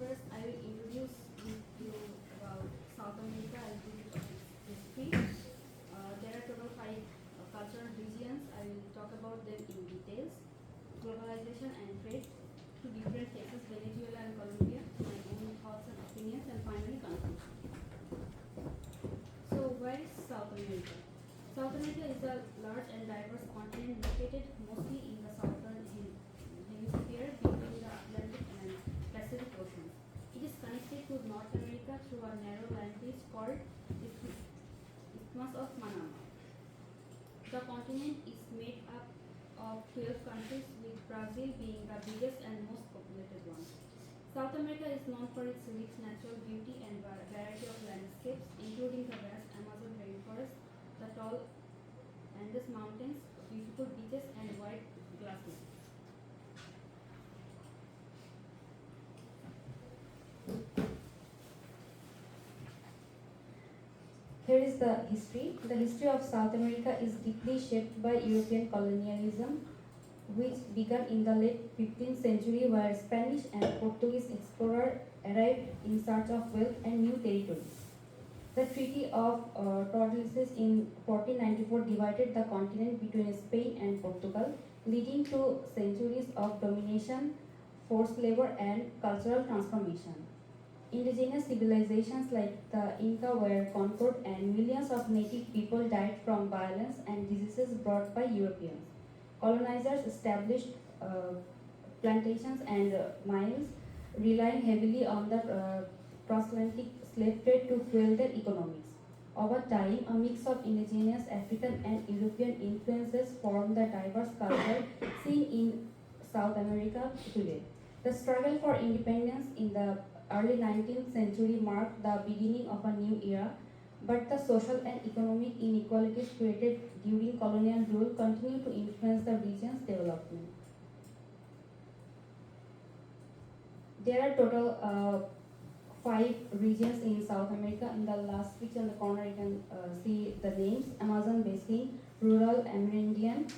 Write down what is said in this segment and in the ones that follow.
First, I will introduce you about South America and its history. There are total five cultural regions. I will talk about them in details. Globalization and trade, two different cases, Venezuela and Colombia, my own thoughts and opinions, and finally conclusion. So, where is South America? South America is a large and diverse continent located mostly in the southern hemisphere between the Atlantic and Pacific Oceans. It is connected to North America through a narrow land bridge called Isthmus of Panama. The continent is made up of 12 countries, with Brazil being the biggest and most populated one. South America is known for its rich natural beauty and variety of landscapes, including the vast Amazon rainforest, the tall Andes mountains, beautiful beaches, and wide glaciers. Here is the history. The history of South America is deeply shaped by European colonialism, which began in the late 15th century, where Spanish and Portuguese explorers arrived in search of wealth and new territories. The Treaty of Tordesillas in 1494 divided the continent between Spain and Portugal, leading to centuries of domination, forced labor, and cultural transformation. Indigenous civilizations like the Inca were conquered, and millions of native people died from violence and diseases brought by Europeans. Colonizers established plantations and mines, relying heavily on the transatlantic slave trade to fuel their economies. Over time, a mix of indigenous African and European influences formed the diverse culture seen in South America today. The struggle for independence in the early 19th century marked the beginning of a new era, but the social and economic inequalities created during colonial rule continue to influence the region's development. There are total five regions in South America. In the last picture in the corner, you can see the names: Amazon Basin, Rural Amerindian,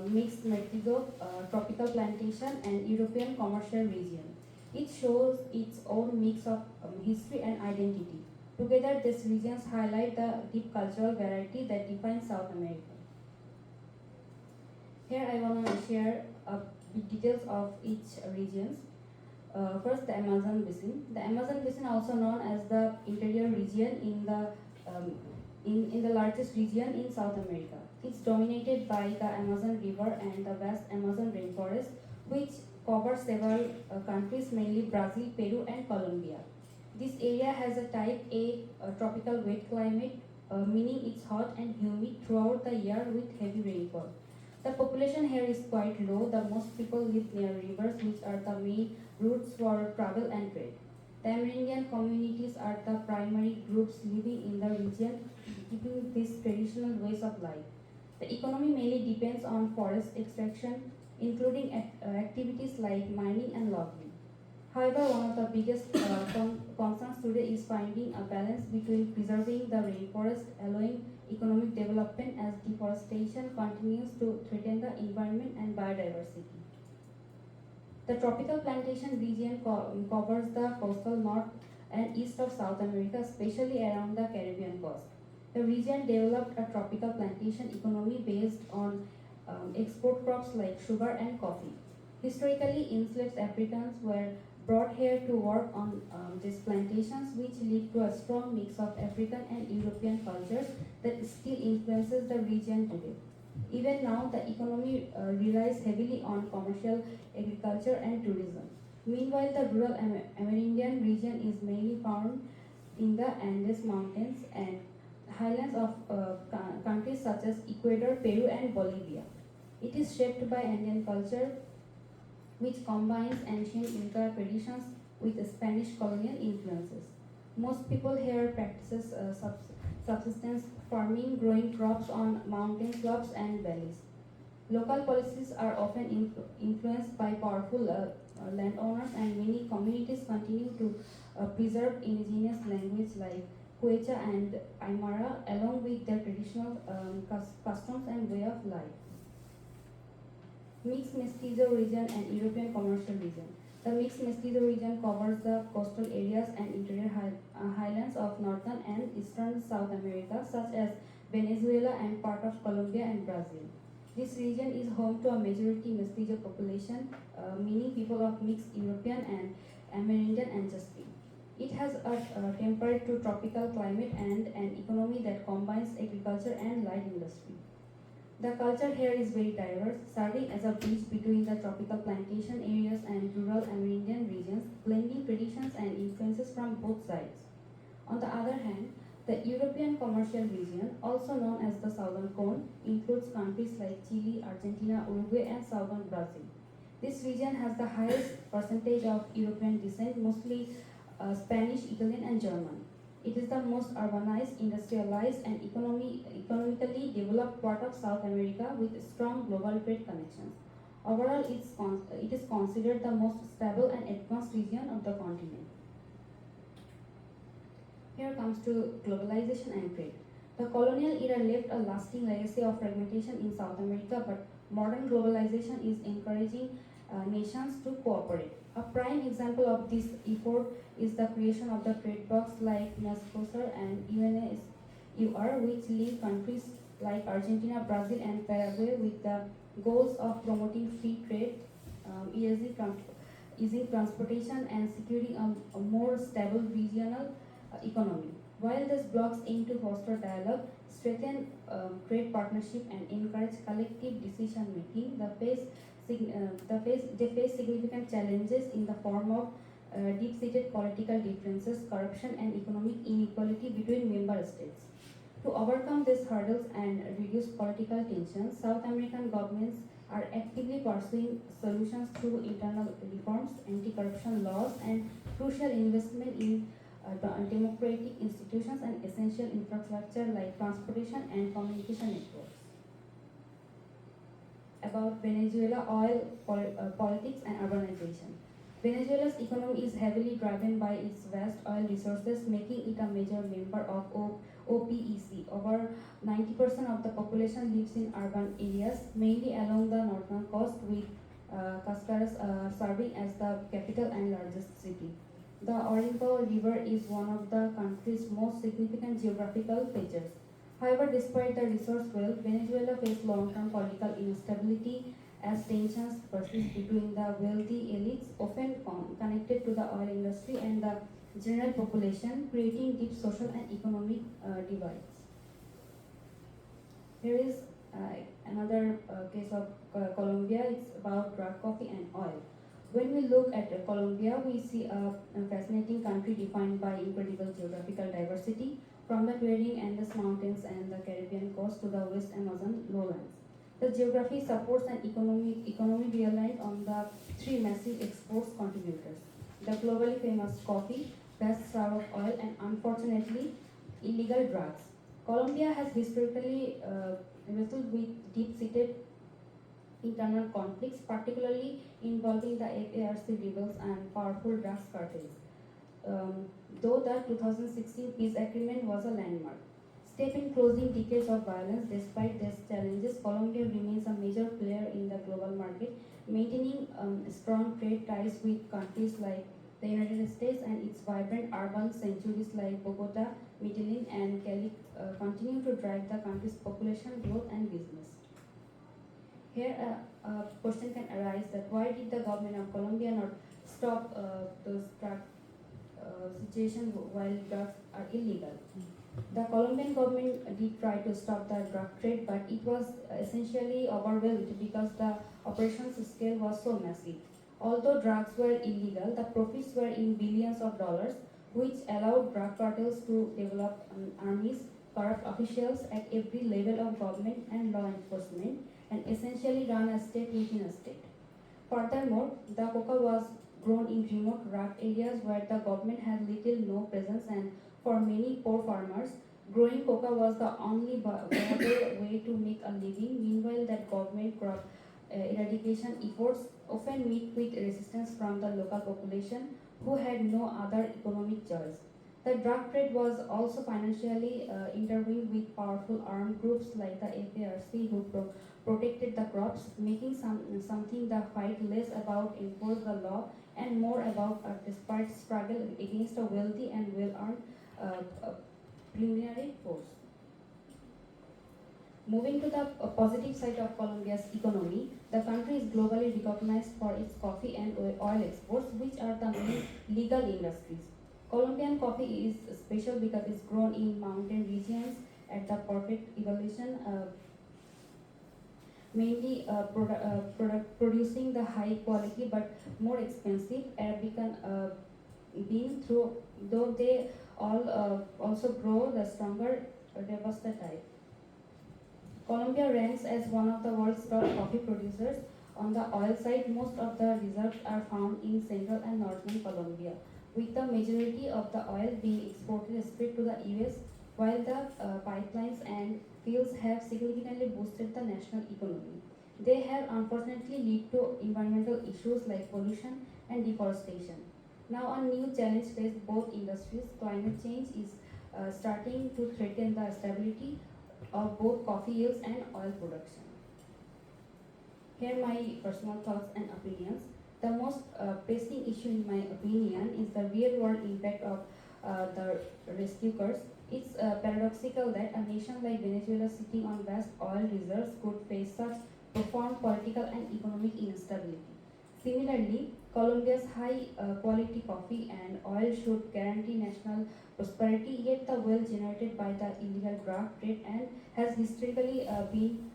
Mixed Mestizo, Tropical Plantation, and European Commercial Region. It shows its own mix of history and identity. Together, these regions highlight the deep cultural variety that defines South America. Here, I want to share details of each regions. First, the Amazon Basin. The Amazon Basin, also known as the interior region, in the largest region in South America. It's dominated by the Amazon River and the vast Amazon rainforest, which covers several countries, mainly Brazil, Peru, and Colombia. This area has a type A tropical wet climate, meaning it's hot and humid throughout the year with heavy rainfall. The population here is quite low. The most people live near rivers, which are the main routes for travel and trade. The Amerindian communities are the primary groups living in the region, keeping these traditional ways of life. The economy mainly depends on forest extraction, including activities like mining and logging. However, one of the biggest concerns today is finding a balance between preserving the rainforest, allowing economic development, as deforestation continues to threaten the environment and biodiversity. The tropical plantation region covers the coastal north and east of South America, especially around the Caribbean coast. The region developed a tropical plantation economy based on export crops like sugar and coffee. Historically, enslaved Africans were brought here to work on these plantations, which lead to a strong mix of African and European cultures that still influences the region today. Even now, the economy relies heavily on commercial agriculture and tourism. Meanwhile, the rural Amerindian region is mainly found in the Andes Mountains and highlands of countries such as Ecuador, Peru, and Bolivia. It is shaped by Andean culture, which combines ancient Inca traditions with Spanish colonial influences. Most people here practices subsistence farming, growing crops on mountain slopes and valleys. Local policies are often influenced by powerful landowners, and many communities continue to preserve indigenous language like Quechua and Aymara, along with their traditional customs and way of life. Mixed Mestizo region and European commercial region. The mixed mestizo region covers the coastal areas and interior highlands of northern and eastern South America, such as Venezuela and part of Colombia and Brazil. This region is home to a majority mestizo population, meaning people of mixed European and Amerindian ancestry. It has a temperate to tropical climate and an economy that combines agriculture and light industry. The culture here is very diverse, serving as a bridge between the tropical plantation areas and rural Amerindian regions, blending traditions and influences from both sides. On the other hand, the European commercial region, also known as the Southern Cone, includes countries like Chile, Argentina, Uruguay, and southern Brazil. This region has the highest percentage of European descent, mostly Spanish, Italian, and German. It is the most urbanized, industrialized, and economically developed part of South America with strong global trade connections. Overall, it is considered the most stable and advanced region of the continent. Here comes to globalization and trade. The colonial era left a lasting legacy of fragmentation in South America, but modern globalization is encouraging nations to cooperate. A prime example of this effort is the creation of the trade blocs like Mercosur and UNSUR, which link countries like Argentina, Brazil, and Paraguay with the goals of promoting free trade, easing transportation, and securing a more stable regional economy. While these blocs aim to foster dialogue, strengthen trade partnership, and encourage collective decision making, they face significant challenges in the form of deep-seated political differences, corruption, and economic inequality between member states. To overcome these hurdles and reduce political tensions, South American governments are actively pursuing solutions through internal reforms, anti-corruption laws, and crucial investment in democratic institutions and essential infrastructure like transportation and communication networks. About Venezuela oil politics and urbanization. Venezuela's economy is heavily driven by its vast oil resources, making it a major member of OPEC. Over 90% of the population lives in urban areas, mainly along the northern coast, with Cascaras serving as the capital and largest city. The Orinoco River is one of the country's most significant geographical features. However, despite the resource wealth, Venezuela faced long-term political instability as tensions persist between the wealthy elites, often connected to the oil industry, and the general population, creating deep social and economic divides. Here is another case of Colombia. It's about drug, coffee, and oil. When we look at Colombia, we see a fascinating country defined by incredible geographical diversity, from the Tuareg Andes Mountains and the Caribbean coast to the West Amazon lowlands. The geography supports an economy reliant on the three massive exports contributors: the globally famous coffee, vast reserve of oil, and unfortunately, illegal drugs. Colombia has historically wrestled with deep-seated internal conflicts, particularly involving the FARC rebels and powerful drugs cartels. Though the 2016 peace agreement was a landmark step in closing decades of violence, despite these challenges, Colombia remains a major player in the global market, maintaining strong trade ties with countries like the United States, and its vibrant urban sanctuaries like Bogota, Medellin, and Cali continue to drive the country's population growth and business. Here, a question can arise that why did the government of Colombia not stop those drug situation while drugs are illegal? The Colombian government did try to stop the drug trade, but it was essentially overwhelmed because the operations scale was so massive. Although drugs were illegal, the profits were in billions of dollars, which allowed drug cartels to develop armies, corrupt officials at every level of government and law enforcement, and essentially run a state within a state. Furthermore, the coca was grown in remote rugged areas where the government had little no presence, and for many poor farmers, growing coca was the only viable way to make a living. Meanwhile, that government crop eradication efforts often meet with resistance from the local population who had no other economic choice. The drug trade was also financially intervened with powerful armed groups like the FARC who protected the crops, making something the fight less about enforce the law and more about a desperate struggle against a wealthy and well-armed preliminary force. Moving to the positive side of Colombia's economy, the country is globally recognized for its coffee and oil exports, which are the main legal industries. Colombian coffee is special because it's grown in mountain regions at the perfect elevation, mainly producing the high quality but more expensive Arabican bean, though they all also grow the stronger Robusta type. Colombia ranks as one of the world's top coffee producers. On the oil side, most of the reserves are found in central and northern Colombia, with the majority of the oil being exported straight to the US, while the pipelines and fields have significantly boosted the national economy. They have unfortunately led to environmental issues like pollution and deforestation. Now, a new challenge faces both industries. Climate change is starting to threaten the stability of both coffee yields and oil production. Here are my personal thoughts and opinions. The most pressing issue in my opinion is the real world impact of the rescue curse. It's paradoxical that a nation like Venezuela sitting on vast oil reserves could face such profound political and economic instability. Similarly, Colombia's high quality coffee and oil should guarantee national prosperity, yet the wealth generated by the illegal drug trade and has historically been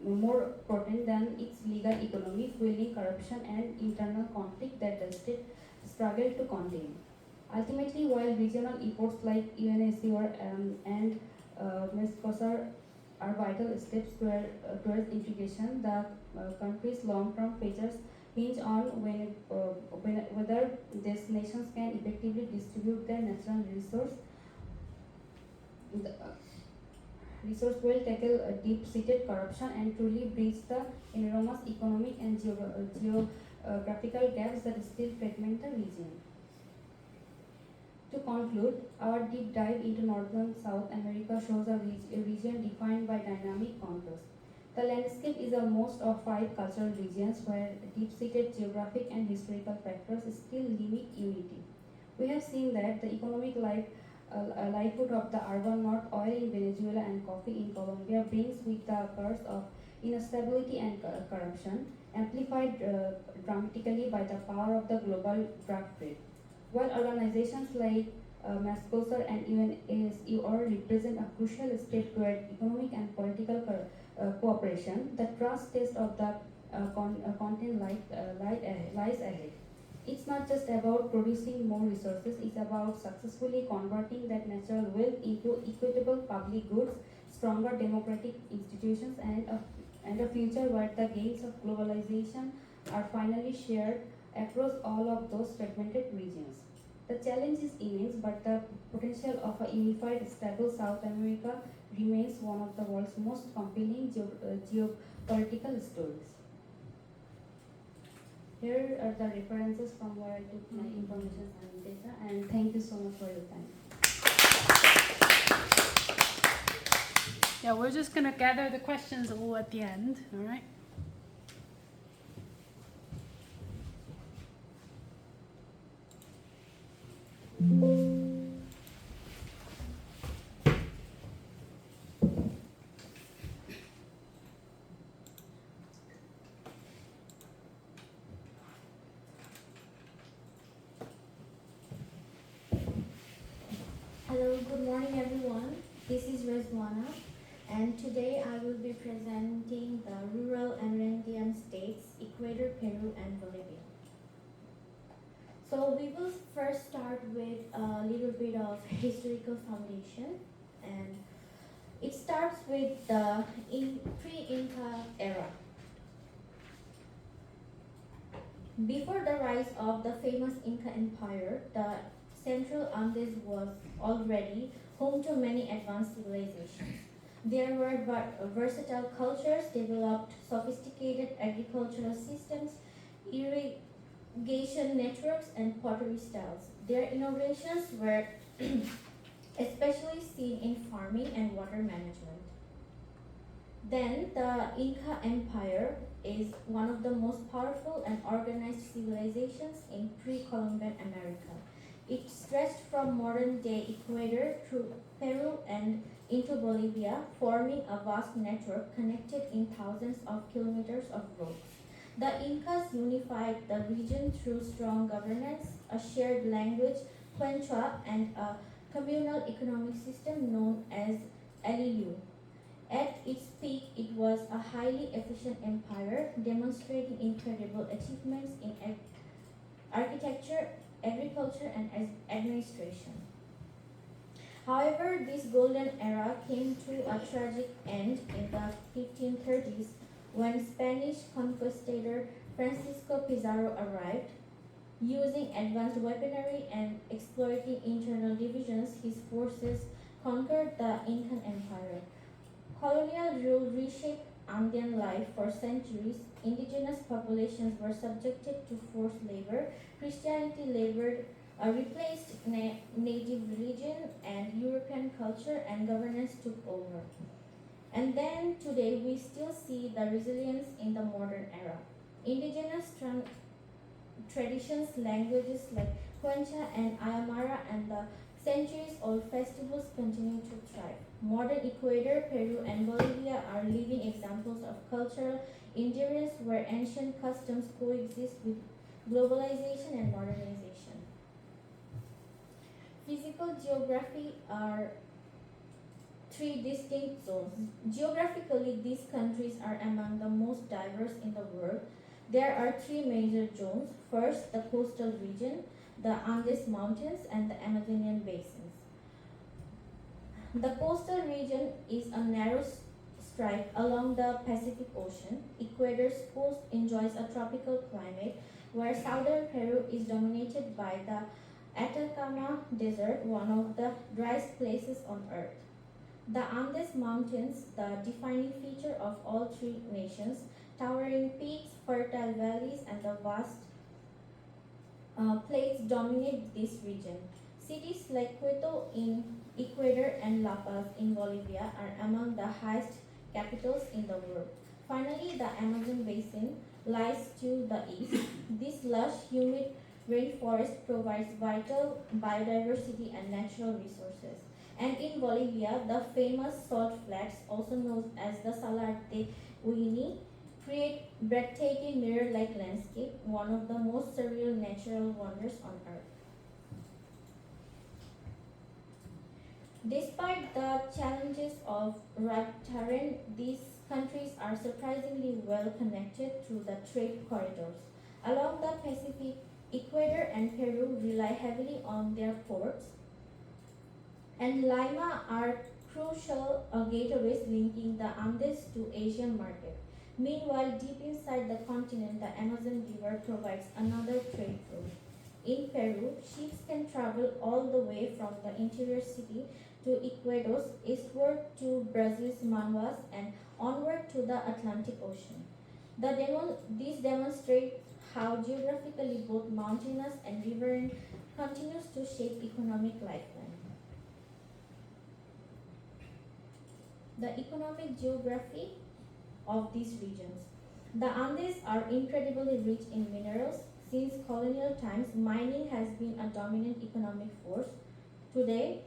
more potent than its legal economy, fueling corruption and internal conflict that the state struggled to contain. Ultimately, while regional efforts like UNSCR and MESCOSAR are vital steps towards integration, the country's long-term futures hinge on whether these nations can effectively distribute their natural resource will tackle deep-seated corruption and truly bridge the enormous economic and geographical gaps that still fragment the region. To conclude, our deep dive into northern South America shows a region defined by dynamic contrast. The landscape is a most of 5 cultural regions where deep-seated geographic and historical factors still limit unity. We have seen that the economic livelihood of the urban north, oil in Venezuela and coffee in Colombia brings with the curse of instability and corruption, amplified dramatically by the power of the global drug trade. While organizations like MESCOSAR and UNASUR represent a crucial step toward economic and political cooperation, the trust test of the content lies ahead. It's not just about producing more resources, it's about successfully converting that natural wealth into equitable public goods, stronger democratic institutions, and a future where the gains of globalization are finally shared across all of those fragmented regions. The challenge is immense, but the potential of a unified, stable South America remains one of the world's most compelling geopolitical stories. Here are the references from where I took my information and data, and thank you so much for your time. Yeah, we're just going to gather the questions all at the end, all right? Hello, good morning everyone. This is Rezwana, and today I will be presenting the rural Amerindian states, Ecuador, Peru, and Bolivia. So we will first start with a little bit of historical foundation, and it starts with the pre-Inca era. Before the rise of the famous Inca Empire, the Central Andes was already home to many advanced civilizations. There were versatile cultures, developed sophisticated agricultural systems, irrigation networks, and pottery styles. Their innovations were especially seen in farming and water management. Then the Inca Empire is one of the most powerful and organized civilizations in pre-Columbian America. It stretched from modern-day Ecuador through Peru and into Bolivia, forming a vast network connected in thousands of kilometers of roads. The Incas unified the region through strong governance, a shared language, Quechua, and a communal economic system known as Alilu. At its peak, it was a highly efficient empire, demonstrating incredible achievements in architecture, agriculture, and administration. However, this golden era came to a tragic end in the 1530s when Spanish conquistador Francisco Pizarro arrived. Using advanced weaponry and exploiting internal divisions, his forces conquered the Incan Empire. Colonial rule reshaped Andean life for centuries. Indigenous populations were subjected to forced labor. Christianity replaced native religion, and European culture and governance took over. And then today we still see the resilience in the modern era. Indigenous traditions, languages like Quechua and Aymara, and the centuries-old festivals continue to thrive. Modern Ecuador, Peru, and Bolivia are living examples of cultural endurance where ancient customs coexist with globalization and modernization. Physical geography are three distinct zones. Geographically, these countries are among the most diverse in the world. There are three major zones. First, the coastal region, the Andes Mountains, and the Amazonian basins. The coastal region is a narrow stripe along the Pacific Ocean. Ecuador's coast enjoys a tropical climate, where southern Peru is dominated by the Atacama Desert, one of the driest places on earth. The Andes Mountains, the defining feature of all three nations, towering peaks, fertile valleys, and the vast plains dominate this region. Cities like Quito in Ecuador and La Paz in Bolivia are among the highest capitals in the world. Finally, the Amazon basin lies to the east. This lush, humid rainforest provides vital biodiversity and natural resources. And in Bolivia, the famous salt flats, also known as the Salar de Uyuni, create breathtaking mirror-like landscape, one of the most surreal natural wonders on earth. Despite the challenges of rugged terrain, these countries are surprisingly well connected through the trade corridors. Along the Pacific, Ecuador and Peru rely heavily on their ports, and Lima are crucial gateways linking the Andes to Asian market. Meanwhile, deep inside the continent, the Amazon River provides another trade route. In Peru, ships can travel all the way from the interior city to Ecuador's eastward to Brazil's Manaus and onward to the Atlantic Ocean. This demonstrates how geographically both mountainous and riverine continues to shape economic lifeline. The economic geography of these regions. The Andes are incredibly rich in minerals. Since colonial times, mining has been a dominant economic force. Today,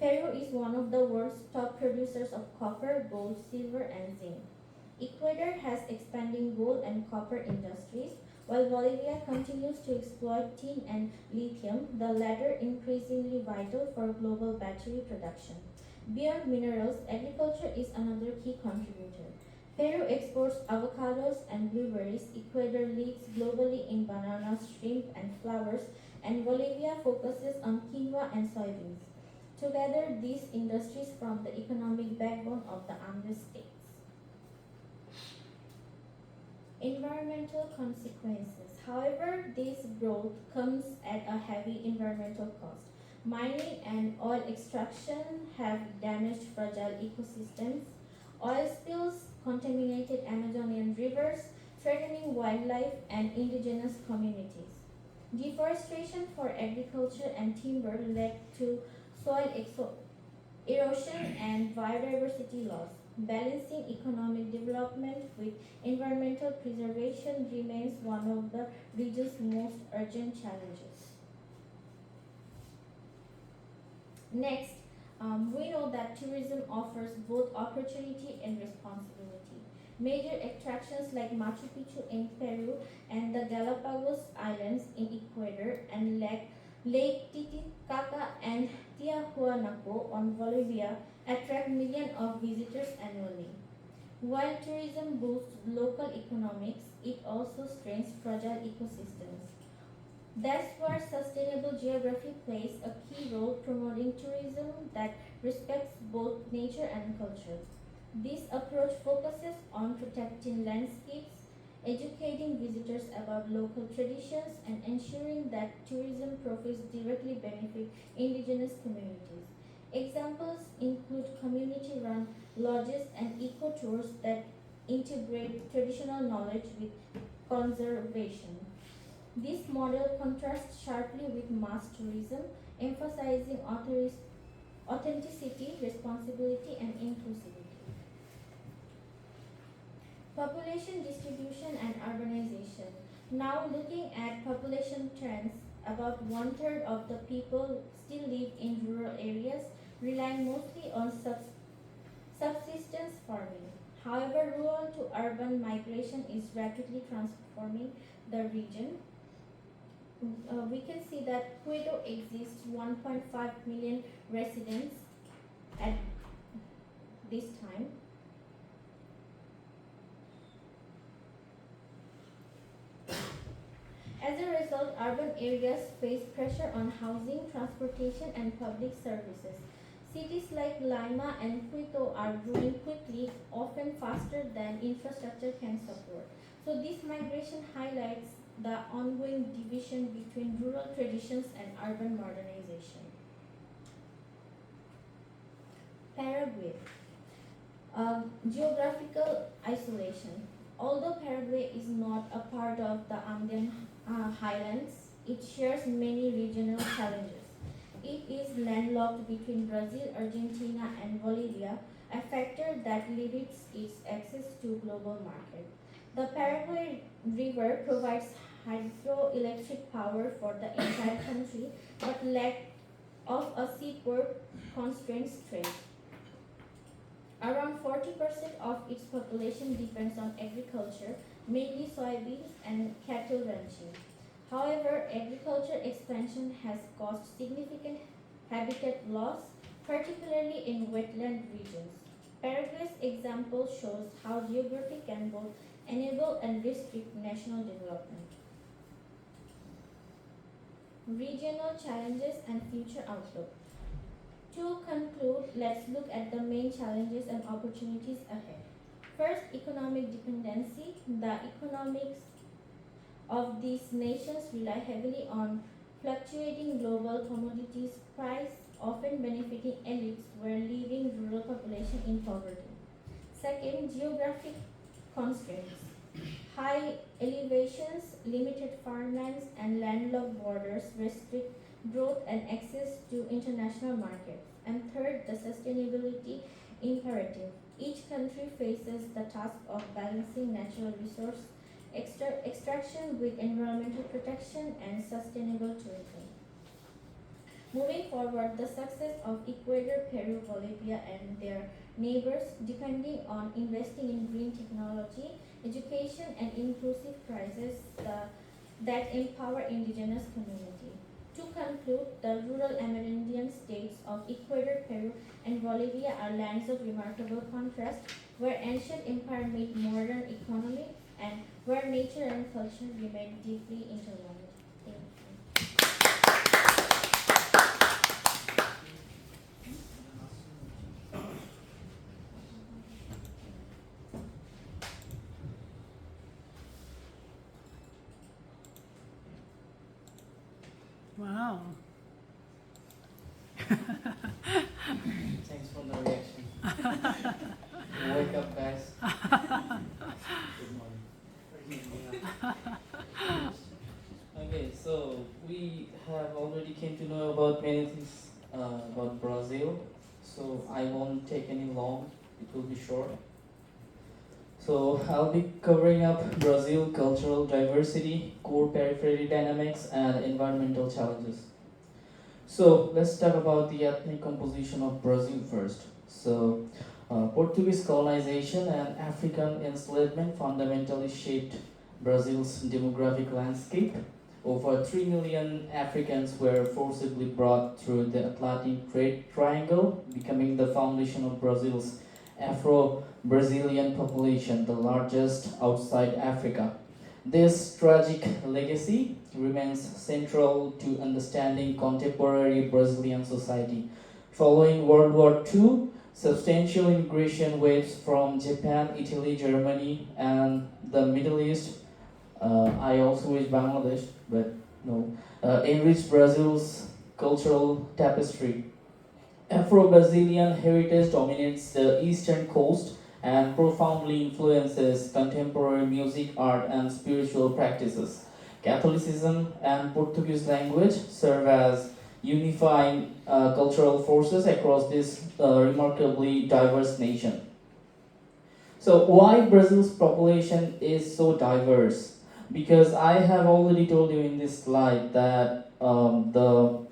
Peru is one of the world's top producers of copper, gold, silver, and zinc. Ecuador has expanding gold and copper industries, while Bolivia continues to exploit tin and lithium, the latter increasingly vital for global battery production. Beyond minerals, agriculture is another key contributor. Peru exports avocados and blueberries, Ecuador leads globally in bananas, shrimp, and flowers, and Bolivia focuses on quinoa and soybeans. Together, these industries form the economic backbone of the Andes states. Environmental consequences. However, this growth comes at a heavy environmental cost. Mining and oil extraction have damaged fragile ecosystems. Oil spills contaminated Amazonian rivers, threatening wildlife and indigenous communities. Deforestation for agriculture and timber led to soil erosion and biodiversity loss. Balancing economic development with environmental preservation remains one of the region's most urgent challenges. Next, we know that tourism offers both opportunity and responsibility. Major attractions like Machu Picchu in Peru and the Galapagos Islands in Ecuador and Lake Titicaca and Tiahuanaco on Bolivia attract millions of visitors annually. While tourism boosts local economics, it also strains fragile ecosystems. That's where sustainable geography plays a key role promoting tourism that respects both nature and culture. This approach focuses on protecting landscapes, educating visitors about local traditions, and ensuring that tourism profits directly benefit indigenous communities. Examples include community run lodges and eco tours that integrate traditional knowledge with conservation. This model contrasts sharply with mass tourism, emphasizing authenticity, responsibility, and inclusivity. Population distribution and urbanization. Now, looking at population trends, about one third of the people still live in rural areas, relying mostly on subsistence farming. However, rural to urban migration is rapidly transforming the region. We can see that Quito exists 1.5 million residents at this time. As a result, urban areas face pressure on housing, transportation, and public services. Cities like Lima and Quito are growing quickly, often faster than infrastructure can support. So, this migration highlights the ongoing division between rural traditions and urban modernization. Paraguay. Geographical isolation. Although Paraguay is not a part of the Andean highlands, it shares many regional challenges. It is landlocked between Brazil, Argentina, and Bolivia, a factor that limits its access to global market. The Paraguay River provides hydroelectric power for the entire country, but lack of a seaport constraints trade. Around 40% of its population depends on agriculture, mainly soybeans and cattle ranching. However, agriculture expansion has caused significant habitat loss, particularly in wetland regions. Paraguay's example shows how geography can both enable and restrict national development. Regional challenges and future outlook. To conclude, let's look at the main challenges and opportunities ahead. First, economic dependency. The economics of these nations rely heavily on fluctuating global commodities price, often benefiting elites while leaving rural population in poverty. Second, geographic constraints. High elevations, limited farmlands, and landlocked borders restrict growth and access to international markets. And third, the sustainability imperative. Each country faces the task of balancing natural resource extraction with environmental protection and sustainable tourism. Moving forward, the success of Ecuador, Peru, Bolivia, and their neighbors depending on investing in green technology, education, and inclusive crises that empower indigenous community. To conclude, the rural Amerindian states of Ecuador, Peru, and Bolivia are lands of remarkable contrast, where ancient empire meet modern economy and where nature and culture remain deeply intertwined. Thank you. Wow. Thanks for the reaction. Wake up, guys. Good morning. Okay, so we have already came to know about many things about Brazil. So I won't take any long it will be short. So I'll be covering up Brazil, cultural diversity, core periphery dynamics, and environmental challenges. So let's talk about the ethnic composition of Brazil first. So Portuguese colonization and African enslavement fundamentally shaped Brazil's demographic landscape. Over 3 million Africans were forcibly brought through the Atlantic Trade Triangle, becoming the foundation of Brazil's Afro-Brazilian population, the largest outside Africa. This tragic legacy remains central to understanding contemporary Brazilian society. Following World War II, substantial immigration waves from Japan, Italy, Germany, and the Middle East, I also wish Bangladesh, but no, enriched Brazil's cultural tapestry. Afro-Brazilian heritage dominates the eastern coast and profoundly influences contemporary music, art, and spiritual practices. Catholicism and Portuguese language serve as unifying cultural forces across this remarkably diverse nation. So, why Brazil's population is so diverse? Because I have already told you in this slide that the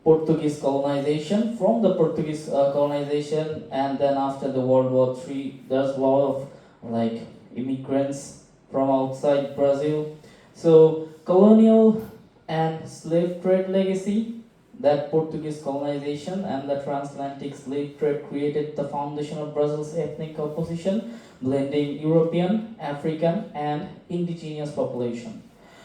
Portuguese colonization, from the Portuguese colonization, and then after the World War III, there's a lot of like immigrants from outside Brazil. So colonial and slave trade legacy, that Portuguese colonization and the transatlantic slave trade created the foundation of Brazil's ethnic composition, blending European, African, and indigenous population.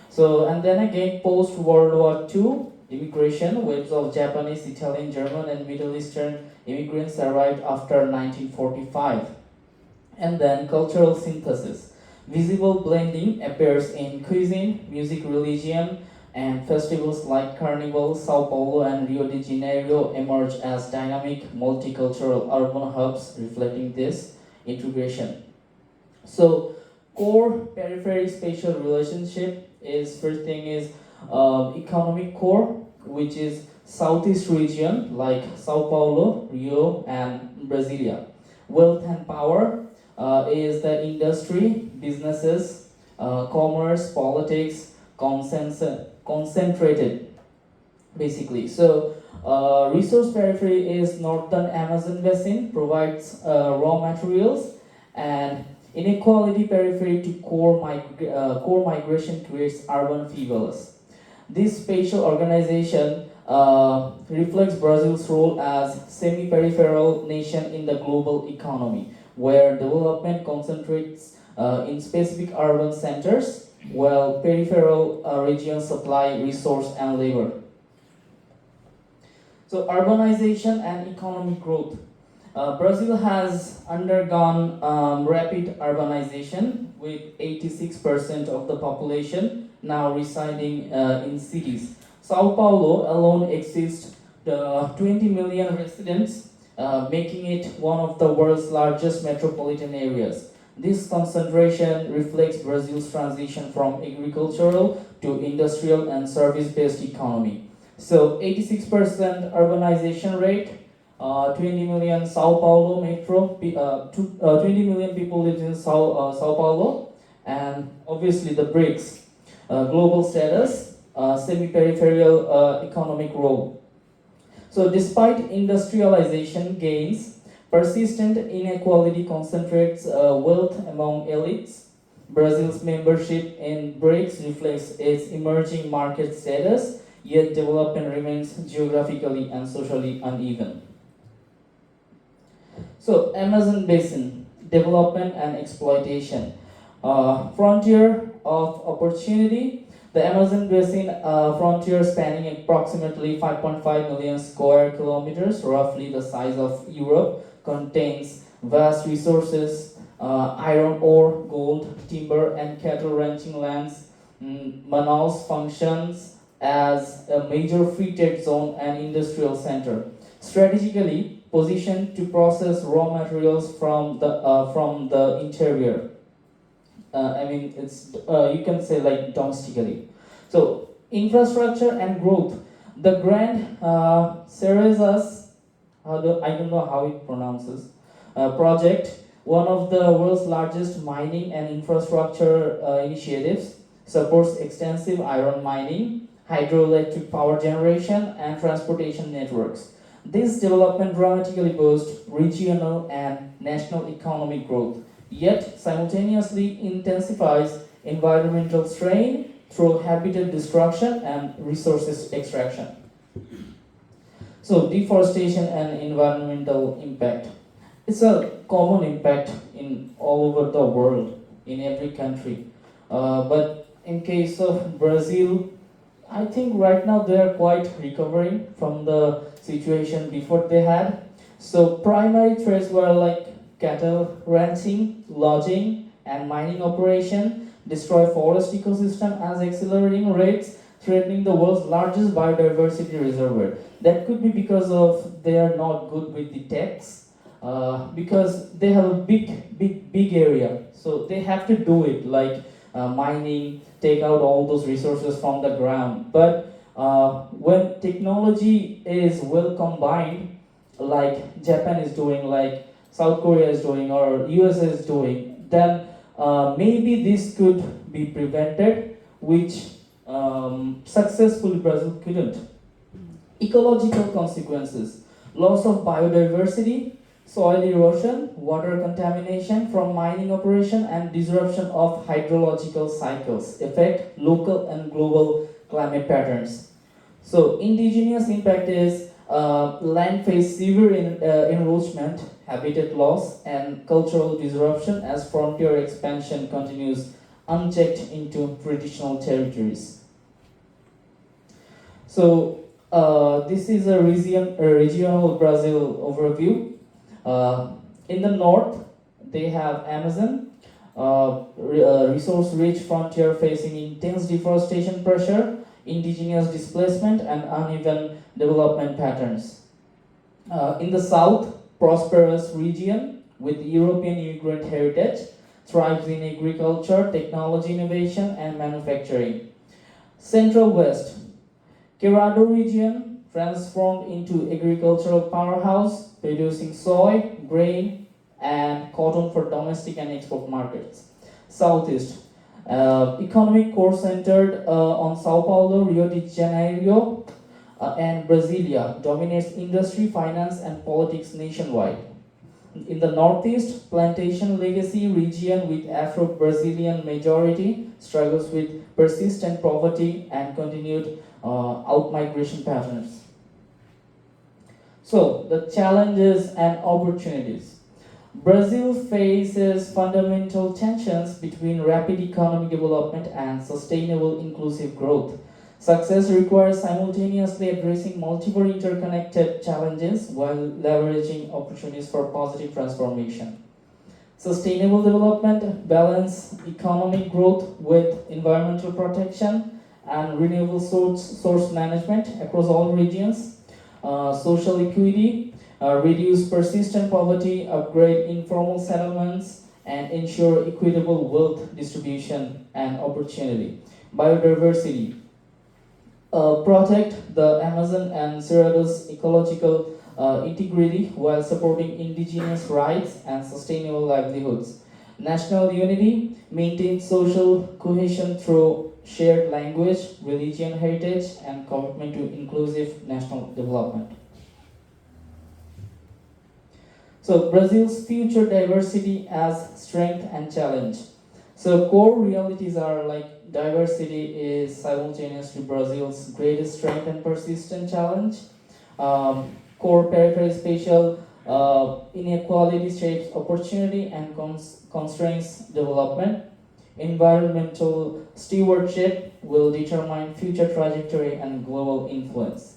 So, and then again, post World War II, immigration, waves of Japanese, Italian, German, and Middle Eastern immigrants arrived after 1945. And then cultural synthesis. Visible blending appears in cuisine, music, religion, and festivals like Carnival. Sao Paulo and Rio de Janeiro emerge as dynamic multicultural urban hubs reflecting this integration. So, core periphery spatial relationship is, first thing is economic core, which is southeast region like Sao Paulo, Rio, and Brasilia. Wealth and power is the industry, businesses, commerce, politics, concentrated basically. So resource periphery is northern Amazon basin, provides raw materials, and inequality periphery to core migration creates urban fevers. This spatial organization reflects Brazil's role as semi-peripheral nation in the global economy, where development concentrates in specific urban centers, while peripheral regions supply resource and labor. So urbanization and economic growth. Brazil has undergone rapid urbanization with 86% of the population now residing in cities. Sao Paulo alone exceeds 20 million residents, making it one of the world's largest metropolitan areas. This concentration reflects Brazil's transition from agricultural to industrial and service-based economy. So 86% urbanization rate, 20 million Sao Paulo metro, 20 million people live in Sao Paulo, and obviously the BRICS, global status, semi-peripheral economic role. So despite industrialization gains, persistent inequality concentrates wealth among elites. Brazil's membership in BRICS reflects its emerging market status, yet development remains geographically and socially uneven. So Amazon Basin, development and exploitation. Frontier of opportunity. The Amazon Basin frontier spanning approximately 5.5 million square kilometers, roughly the size of Europe, contains vast resources, iron ore, gold, timber, and cattle ranching lands. Manaus functions as a major free trade zone and industrial center. Strategically positioned to process raw materials from the interior. It's you can say like domestically. So infrastructure and growth. The Grand Ceresas, I don't know how it pronounces. project, one of the world's largest mining and infrastructure initiatives, supports extensive iron mining, hydroelectric power generation, and transportation networks. This development dramatically boosts regional and national economic growth, yet simultaneously intensifies environmental strain through habitat destruction and resources extraction. So, deforestation and environmental impact. It's a common impact in all over the world, in every country. But in case of Brazil, I think right now they are quite recovering from the situation before they had. So primary threats were like cattle ranching, lodging, and mining operation destroy forest ecosystem as accelerating rates, threatening the world's largest biodiversity reservoir. That could be because of they are not good with the tax, because they have a big area, so they have to do it like mining, take out all those resources from the ground. But when technology is well combined, like Japan is doing, like South Korea is doing, or USA is doing, then maybe this could be prevented, which successfully Brazil couldn't. Ecological consequences: loss of biodiversity, soil erosion, water contamination from mining operation, and disruption of hydrological cycles affect local and global climate patterns. So indigenous impact is land face severe encroachment, habitat loss, and cultural disruption as frontier expansion continues unchecked into traditional territories. So this is a regional Brazil overview. In the north, they have Amazon, resource-rich frontier facing intense deforestation pressure, indigenous displacement, and uneven development patterns. In the south, prosperous region with European immigrant heritage, thrives in agriculture, technology innovation, and manufacturing. Central West, Cerrado region transformed into agricultural powerhouse, producing soy, grain, and cotton for domestic and export markets. Southeast, economic core centered on Sao Paulo, Rio de Janeiro, and Brasilia, dominates industry, finance, and politics nationwide. In the Northeast, plantation legacy region with Afro-Brazilian majority struggles with persistent poverty and continued out-migration patterns. So, the challenges and opportunities. Brazil faces fundamental tensions between rapid economic development and sustainable inclusive growth. Success requires simultaneously addressing multiple interconnected challenges while leveraging opportunities for positive transformation. Sustainable development balance economic growth with environmental protection and renewable source management across all regions. Social equity, reduce persistent poverty, upgrade informal settlements, and ensure equitable wealth distribution and opportunity. Biodiversity, protect the Amazon and Cerrado's ecological integrity while supporting indigenous rights and sustainable livelihoods. National unity, maintain social cohesion through shared language, religion, heritage, and commitment to inclusive national development. So Brazil's future diversity as strength and challenge. So core realities are like diversity is simultaneously Brazil's greatest strength and persistent challenge. Core periphery spatial inequality shapes opportunity and constrains development. Environmental stewardship will determine future trajectory and global influence.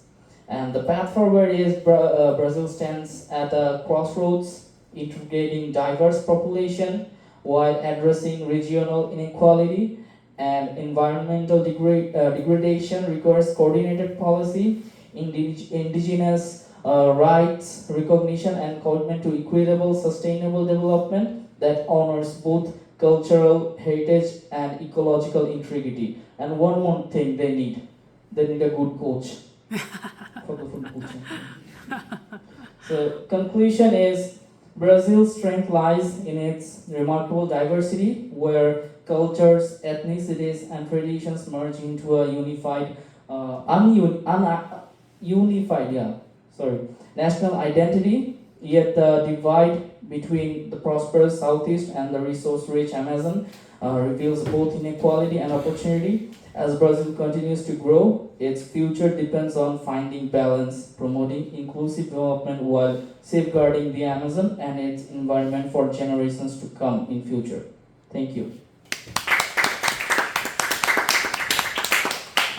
And the path forward is Brazil stands at a crossroads, integrating diverse population while addressing regional inequality, and environmental degradation requires coordinated policy, indigenous rights recognition, and commitment to equitable, sustainable development that honors both cultural heritage and ecological integrity. And one more thing they need a good coach for the food coaching. So conclusion is Brazil's strength lies in its remarkable diversity, where cultures, ethnicities, and traditions merge into a unified, national identity. Yet the divide between the prosperous southeast and the resource-rich Amazon reveals both inequality and opportunity. As Brazil continues to grow, its future depends on finding balance, promoting inclusive development while safeguarding the Amazon and its environment for generations to come in future. Thank you.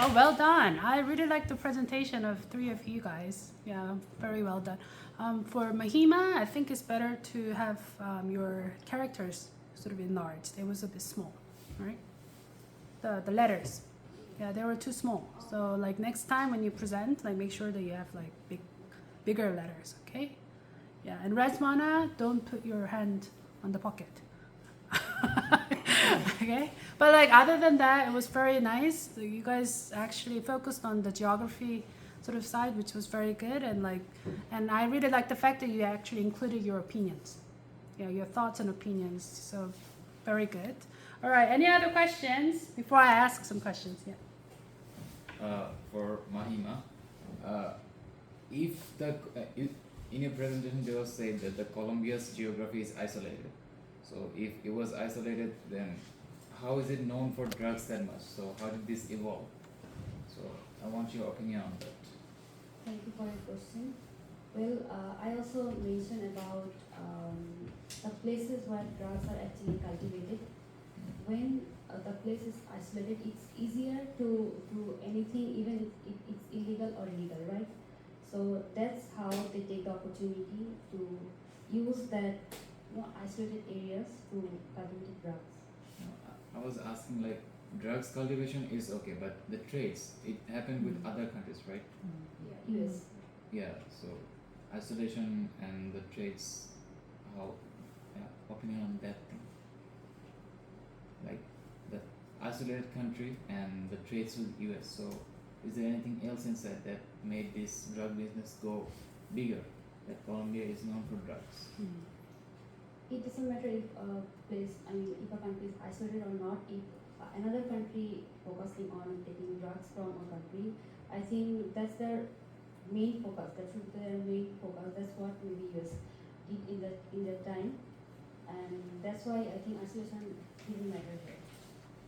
Oh, well done. I really like the presentation of three of you guys. Yeah, very well done. For Mahima, I think it's better to have your characters sort of enlarged. It was a bit small, right? The letters. Yeah, they were too small. So like next time when you present, like make sure that you have like bigger letters, okay? Yeah, and Razmana, don't put your hand on the pocket. Okay? But like other than that, it was very nice. So you guys actually focused on the geography sort of side, which was very good, and I really like the fact that you actually included your opinions. Yeah, your thoughts and opinions. So very good. All right, any other questions before I ask some questions? Yeah. For Mahima, if in your presentation they was said that the Colombia's geography is isolated. So if it was isolated, then how is it known for drugs that much? So how did this evolve? So I want your opinion on that. Thank you for your question. Well, I also mentioned about the places where drugs are actually cultivated. When the place is isolated, it's easier to do anything, even if it's illegal or legal, right? So that's how they take the opportunity to use that isolated areas to cultivate drugs. I was asking like drugs cultivation is okay, but the trades, it happened with other countries, right? Yeah, US. Yeah, so isolation and the trades, how, opinion on that thing? Like the isolated country and the trades with US. So is there anything else inside that made this drug business go bigger? That Colombia is known for drugs. It doesn't matter if a place, if a country is isolated or not. If another country focusing on taking drugs from a country, I think that's their main focus. That should be their main focus. That's what maybe US did in that time, and that's why I think isolation didn't matter here.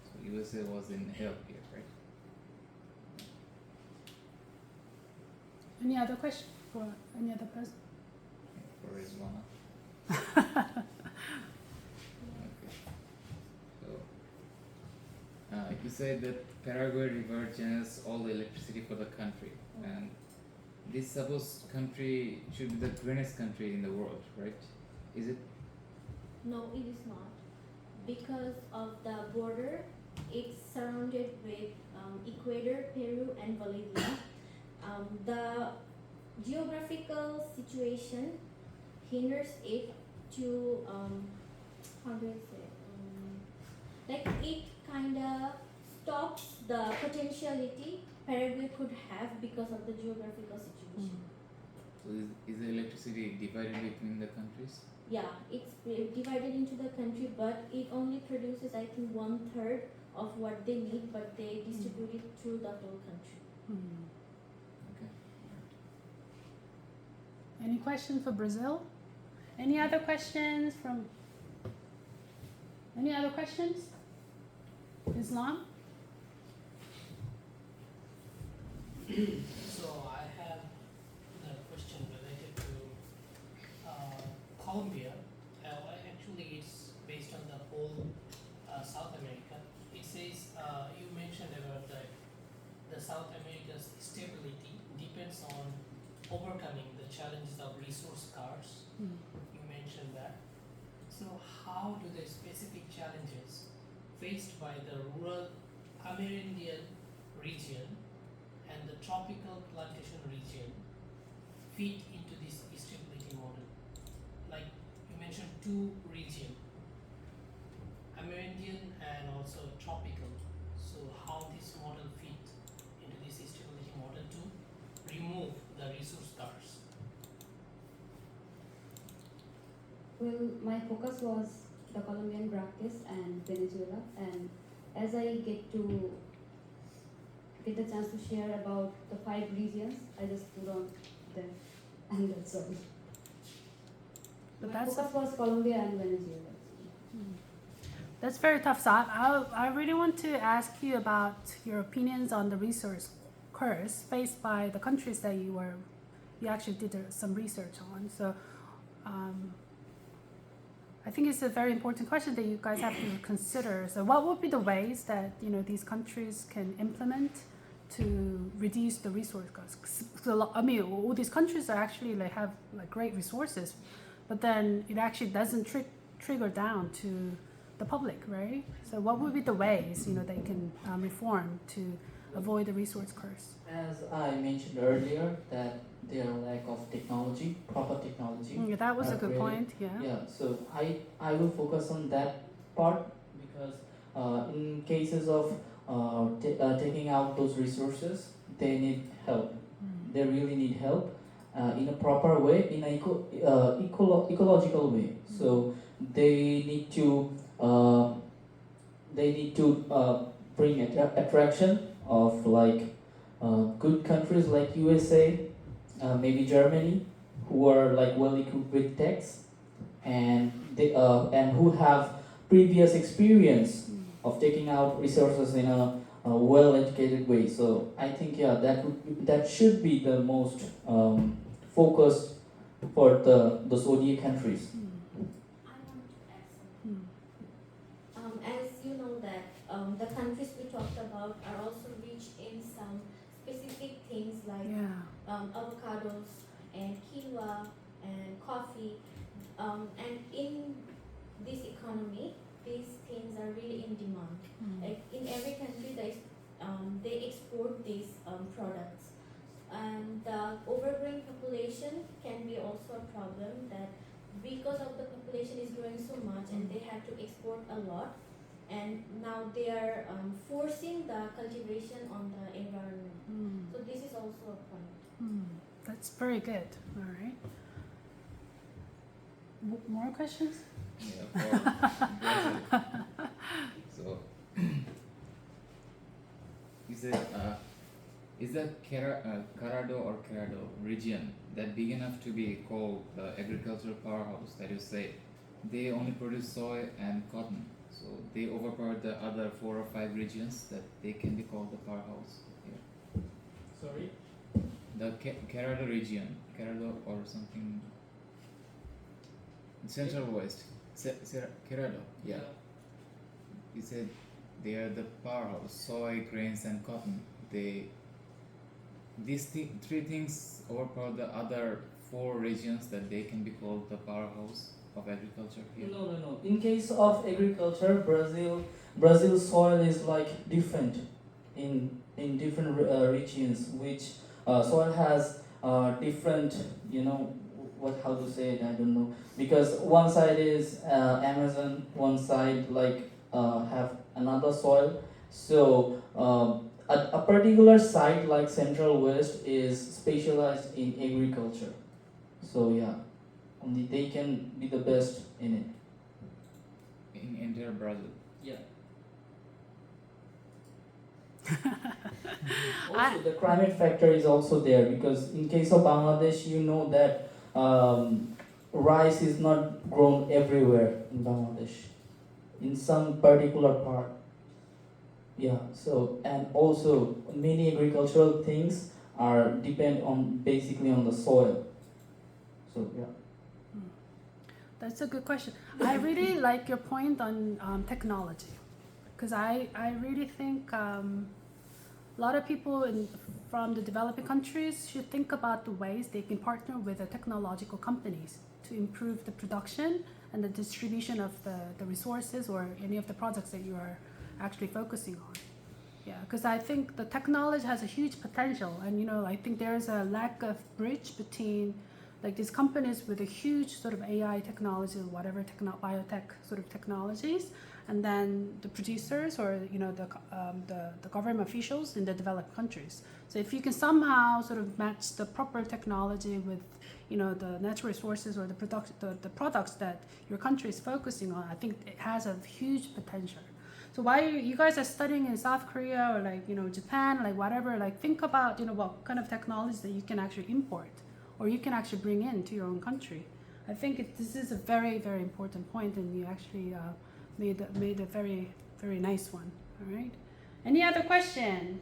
So USA was in help here, right? Any other question for any other person? For Rizwana. Okay. So you said that Paraguay River generates all the electricity for the country, and this supposed country should be the greenest country in the world, right? Is it? No, it is not. Because of the border, it's surrounded with Ecuador, Peru, and Bolivia. The geographical situation hinders it to, how do I say, like it kind of stops the potentiality Paraguay could have because of the geographical situation. So is the electricity divided between the countries? Yeah, it's divided into the country, but it only produces, I think, 1/3 of what they need, but they distribute it through the whole country. Okay. Any questions for Brazil? Any other questions from? Any other questions? Islam? So I have a question related to Colombia. Actually, it's based on the whole South America. It says you mentioned about the South America's stability depends on overcoming the challenges of resource scarce. You mentioned that. So how do the specific challenges faced by the rural Amerindian region and the tropical plantation region fit into this stability model? Like you mentioned two regions, Amerindian and also tropical. So how this model fit into this stability model to remove the resource scars? Well, my focus was the Colombian drug case and Venezuela, and as I get the chance to share about the 5 regions, I just put on them, and that's all. But My that's focus was Colombia and Venezuela. That's very tough. So I really want to ask you about your opinions on the resource curse faced by the countries that you actually did some research on. So I think it's a very important question that you guys have to consider. So what would be the ways that these countries can implement to reduce the resource costs? So, I mean, all these countries are actually have great resources, but then it actually doesn't trigger down to the public, right? So what would be the ways they can reform to avoid the resource curse? As I mentioned earlier, that their lack of technology, proper technology. Yeah, that was a good really- point. Yeah. Yeah, so I will focus on that part because in cases of taking out those resources, they need help. They really need help in a proper way, in an ecological way. So they need to bring attraction of good countries like USA, maybe Germany, who are well equipped with techs and who have previous experience of taking out resources in a well educated way. So I think that should be the most focus for those ODA countries. I want to add something. As you know that the countries we talked about are also rich in some specific things like avocados and quinoa and coffee. And in this economy, these things are really in demand. Like in every country, they export these products. And the overgrowing population can be also a problem, that because of the population is growing so much and they have to export a lot, and now they are forcing the cultivation on the environment. So this is also a point. That's very good. All right. More questions? Yeah, for Brazil. So, you said, is the Cerrado region that big enough to be called the agricultural powerhouse that you say they only produce soy and cotton, so they overpower the other 4 or 5 regions that they can be called the powerhouse here? Sorry? The Cerrado region, Cerrado or something, Central West, Cerrado, yeah. You said they are the powerhouse, soy, grains and cotton. These 3 things overpower the other 4 regions that they can be called the powerhouse of agriculture here. No. In case of agriculture, Brazil's soil is different in different regions, which soil has different, how to say it, I don't know, because one side is Amazon, one side have another soil. So a particular site like Central West is specialized in agriculture. So yeah, only they can be the best in it. In entire Brazil. Yeah. Also, the climate factor is also there, because in case of Bangladesh, you know that rice is not grown everywhere in Bangladesh, in some particular part. Yeah. So, and also many agricultural things are depend basically on the soil. So yeah. That's a good question. I really like your point on technology, because I really think a lot of people from the developing countries should think about the ways they can partner with the technological companies to improve the production and the distribution of the resources or any of the products that you are actually focusing on. Yeah, because I think the technology has a huge potential, and I think there's a lack of bridge between these companies with a huge sort of AI technology or whatever biotech sort of technologies, and then the producers or the government officials in the developed countries. So if you can somehow sort of match the proper technology with the natural resources or the products that your country is focusing on, I think it has a huge potential. So while you guys are studying in South Korea or like Japan, like whatever, like think about what kind of technologies that you can actually import or you can actually bring into your own country. I think this is a very, very important point, and you actually made a very, very nice one. All right. Any other question?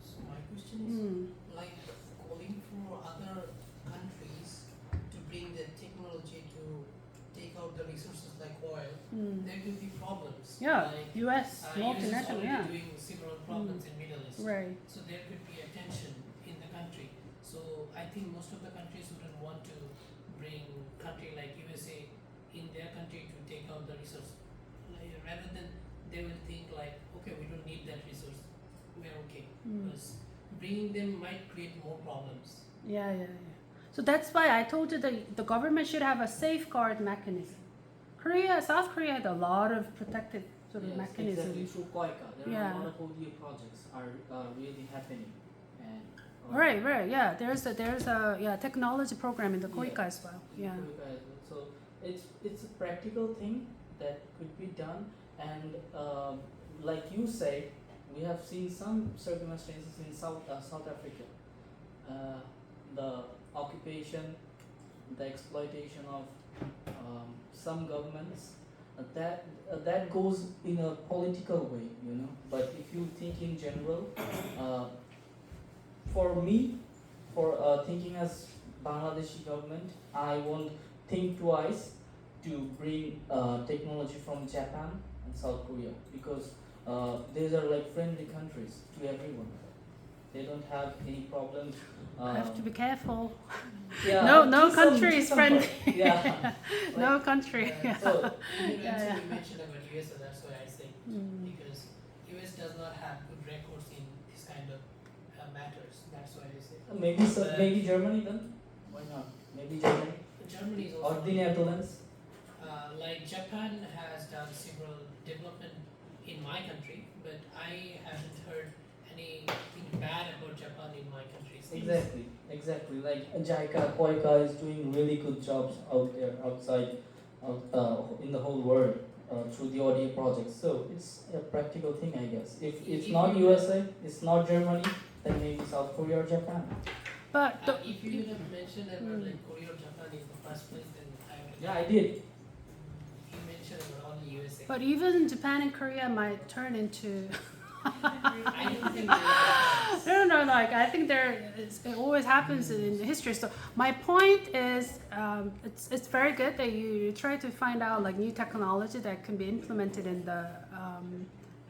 So my question is, like calling for other countries to bring the technology to take out the resources like oil, there could be problems. Yeah, Like, U.S. US is multinational. already Yeah. doing similar problems in Middle East. Right. So there could be a tension in the country. So I think most of the countries wouldn't want to bring country like USA in their country to take out the resource. Like, rather than they will think like, okay, we don't need that resource, we're okay. Because bringing them might create more problems. Yeah. So that's why I told you that the government should have a safeguard mechanism. South Korea had a lot of protective sort of mechanisms. Exactly. Through KOICA, there Yeah. are a lot of ODA projects are really happening, and Right. Yeah, there's a technology program in the KOICA as well. Yeah. KOICA as well. So it's a practical thing that could be done, and like you say, we have seen some circumstances in South Africa, the occupation, the exploitation of some governments. That goes in a political way, But if you think in general, for me, for thinking as Bangladeshi government, I won't think twice to bring technology from Japan and South Korea, because these are like friendly countries to everyone. They don't have any problems. Have to be careful. Yeah, No to country is some friendly. part. Yeah. No country. Yeah. So You Yeah. mentioned about US, so that's why I say, because US does not have good records in this kind of matters. That's why I say. maybe Germany then? Why not? Maybe Germany Germany is or also the Netherlands. like Japan has done several development in my country, but I haven't heard anything bad about Japan in my country. Exactly. Like JICA, KOICA is doing really good jobs out there, outside, in the whole world, through the ODA projects. So it's a practical thing, I guess. If it's not USA, it's not Germany, then maybe South Korea or Japan. But if you didn't mention about like Korea or Japan in the first place, then I would. Yeah, I did. You mentioned about only USA. But even Japan and Korea might turn into. I don't think they No. Like I think it always happens in history. So my point is, it's very good that you try to find out like new technology that can be implemented in the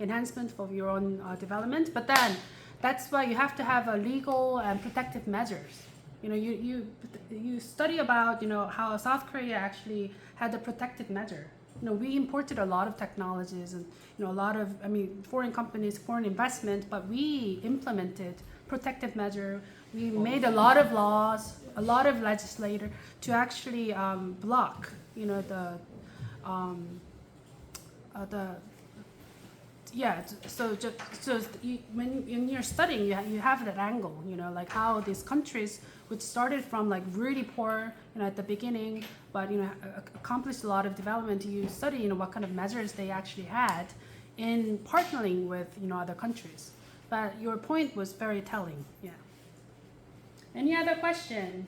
enhancement of your own development. But then that's why you have to have a legal and protective measures. You study about how South Korea actually had a protective measure. We imported a lot of technologies and a lot of foreign companies, foreign investment, but we implemented protective measure. We made a lot of laws, a lot of legislator to actually block when you're studying, you have that angle, like how these countries, which started from like really poor, at the beginning, but accomplished a lot of development. You study, what kind of measures they actually had in partnering with other countries. But your point was very telling. Yeah. Any other question?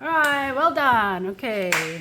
All right. Well done. Okay.